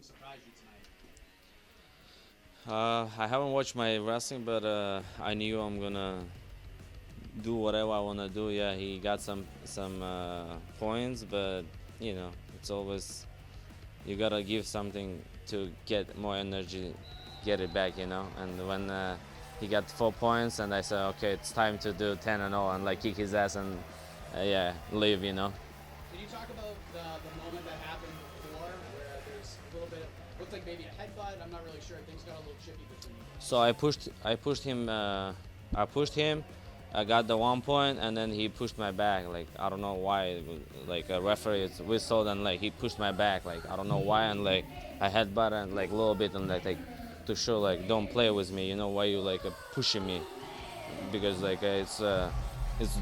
anything surprised you tonight? I haven't watched my wrestling, but I knew I'm gonna do whatever I wanna do. Yeah, he got some points, but you know, it's always you gotta give something to get more energy, get it back. You know, and when he got 4 points, and I said, okay, it's time to do 10 and all, and like kick his ass and yeah, leave. You know. Can you talk about the moment that happened before where there's a little bit, looked like maybe a headbutt? I'm not really sure. Things got a little chippy between you. So I pushed him. I pushed him. I got the 1 point, and then he pushed my back. Like I don't know why. Like a referee whistled, and like he pushed my back. Like I don't know why, and like I headbutt and like a little bit, and like to show like don't play with me. You know why you like pushing me? Because like it's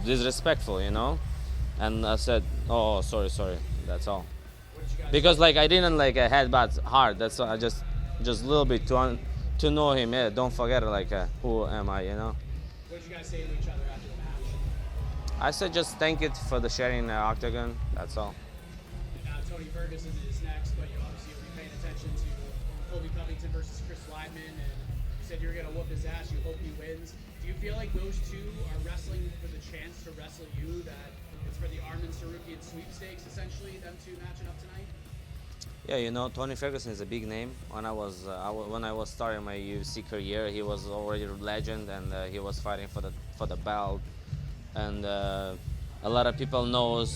disrespectful. You know. And I said, oh sorry. That's all. What did you guys Because like I didn't like headbutt hard. That's why I just a little bit to know him. Yeah, don't forget like who am I, you know. What did you guys say to each other after the match? I said just thank it for the sharing the octagon. That's all. And now Tony Ferguson is next, but you obviously will be paying attention to Colby Covington versus Chris Weidman, and you said you're gonna whoop his ass. You hope he wins. Do you feel like those two are wrestling for the chance to wrestle you? That it's for the Arman Tsarukyan sweepstakes, essentially, them two matching up tonight? Yeah, you know, Tony Ferguson is a big name. When when I was starting my UFC career, he was already a legend, and he was fighting for the belt. And a lot of people know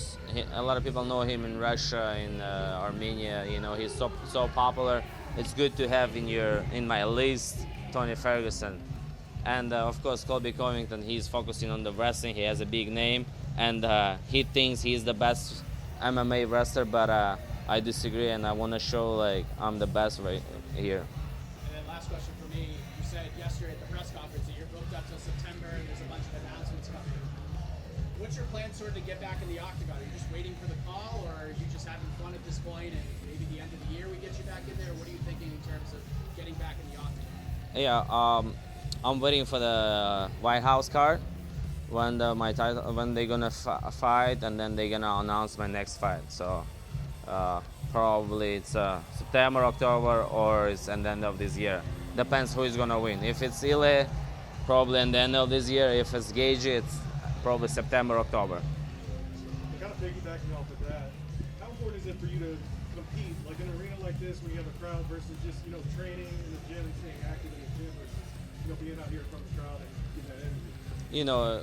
him in Russia, in Armenia. You know, he's so popular. It's good to have in my list Tony Ferguson, and of course Colby Covington. He's focusing on the wrestling. He has a big name, and he thinks he's the best MMA wrestler, but I disagree, and I want to show like I'm the best right here. And then last question for me, you said yesterday at the press conference that you're booked up till September and there's a bunch of announcements coming. What's your plan sort of to get back in the octagon? Are you just waiting for the call, or are you just having fun at this point and maybe the end of the year we get you back in there? What are you thinking in terms of getting back in the octagon? Yeah, I'm waiting for the White House card when my title when they're gonna fight, and then they're gonna announce my next fight. So probably it's September, October, or it's at the end of this year. Depends who is gonna win. If it's Ilia, probably at the end of this year. If it's Gage, it's probably September, October. Kind of piggybacking off of that, how important is it for you to compete, like in an arena like this, when you have a crowd, versus just training in the gym and staying active in the gym, versus being out here from the crowd and getting that energy? You know,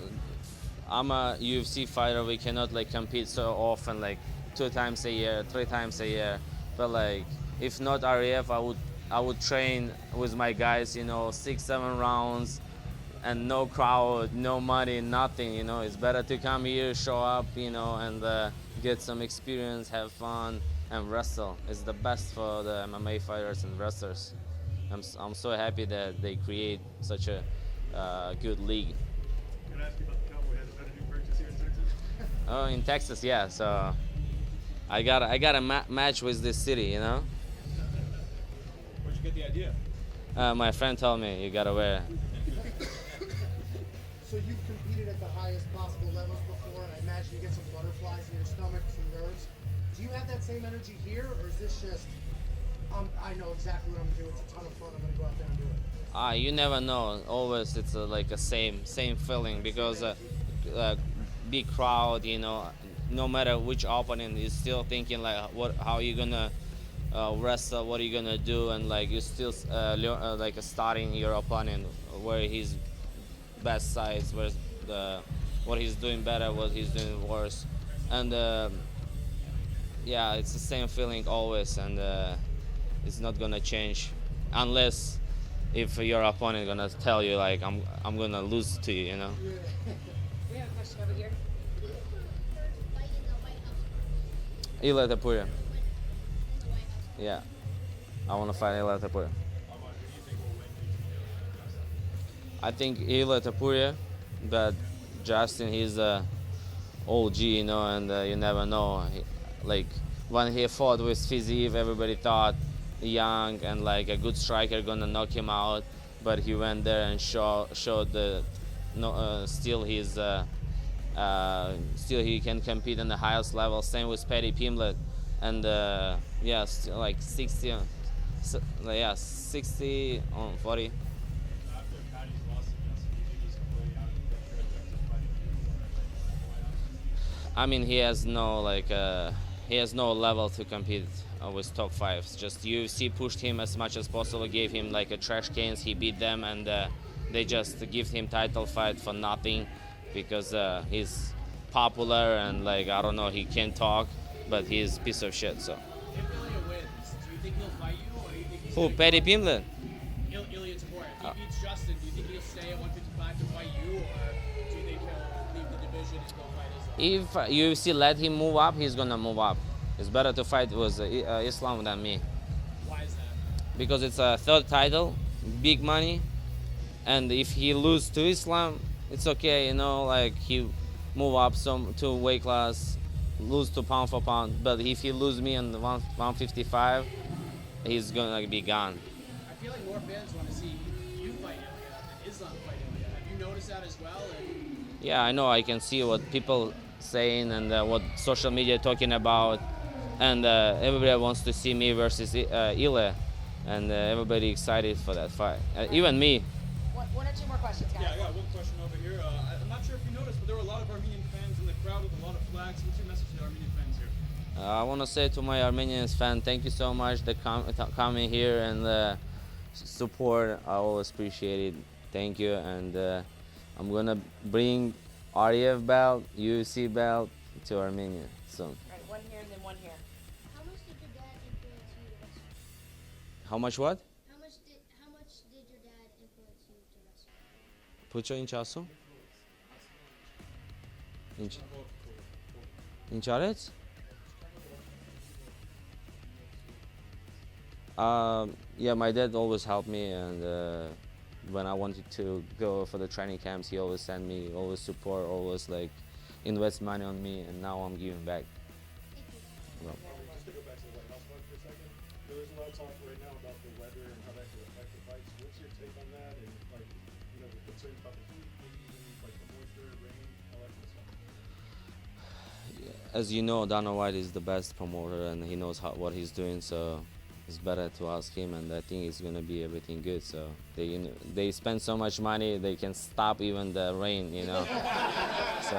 I'm a UFC fighter. We cannot like compete so often, like 2 times a year, 3 times a year. But like, if not RAF, I would train with my guys. 6-7 rounds, and no crowd, no money, nothing. It's better to come here, show up, and get some experience, have fun, and wrestle. It's the best for the MMA fighters and wrestlers. I'm so happy that they create such a good league. Can I ask you about the Cowboy? Has it been a new purchase here in Texas? Oh, in Texas, yeah. So I got a match with this city, Where'd you get the idea? My friend told me you gotta wear. So you've competed at the highest possible levels before, and I imagine you get some butterflies in your stomach, some nerves. Do you have that same energy here, or is this just, I know exactly what I'm doing, it's a ton of fun, I'm going to go out there and do it? You never know. Always it's like a same feeling, because big crowd, no matter which opponent is still thinking like how you gonna wrestle, what are you gonna do, and like you still like studying your opponent, where his best sides, where what he's doing better, what he's doing worse, and yeah, it's the same feeling always, and it's not gonna change unless if your opponent gonna tell you like I'm gonna lose to you, We have a question over here. Ilia Topuria. Yeah, I want to fight Ilia Topuria. I think Ilia Topuria, but Justin, he's a OG, and you never know. Like when he fought with Fiziev, everybody thought young and like a good striker gonna knock him out, but he went there and showed the still he's still he can compete on the highest level. Same with Paddy Pimblett, and yeah, still like So, yeah, 60 on 40. After Patty's loss against him, do you think he's completely out of the picture in terms of fighting you, or why not? I mean, he has no level to compete with top fives. Just UFC pushed him as much as possible, gave him like a trash cans. He beat them, and they just give him title fight for nothing because he's popular and like I don't know, he can't talk, but he's a piece of shit. So If Ilia wins, do you think he'll fight you, or do you think he's who? gonna Paddy go- Pimblett? Ilia Topuria. If he beats Justin, do you think he'll stay at 155 to fight you, or do you think he'll leave the division and go fight Islam? If UFC let him move up, he's gonna move up. It's better to fight with Islam than me Why is that? because it's a third title, big money, and if he lose to Islam, it's okay, you know, like he move up some to weight class, lose to pound for pound. But if he lose me on the 155, he's gonna be gone. I feel like more fans want to see you fight Ilia than Islam fight Ilia. Have you noticed that as well? And Yeah, I know. I can see what people saying and what social media talking about, and everybody wants to see me versus Ilia, and everybody excited for that fight. Even me. One or two more questions, guys. Yeah, I got one question over here. I'm not sure if you noticed, but there were a lot of Armenian fans in the crowd with a lot of flags. What's your message to the Armenian fans here? I want to say to my Armenian fan, thank you so much for coming here and support. I always appreciate it. Thank you, and I'm gonna bring REF belt, UFC belt to Armenia soon. All right, one here and then one here. How much did your dad influence you to wrestle? How much what? How much did your dad influence you to wrestle? Pucio in czasu? In czarec? Yeah, my dad always helped me, and when I wanted to go for the training camps, he always sent me, always support, always like invest money on me, and now I'm giving back. Well, Just to go back to the White House fight for a second, there's a lot of talk right now about the weather and how that could affect the fights. What's your take on that? And like, you know, the concerns about the heat, maybe even like the moisture, rain, all that kind of stuff. as you know, Dana White is the best promoter, and he knows what he's doing, so it's better to ask him, and I think it's gonna be everything good. So they spend so much money, they can stop even the rain, you know. So.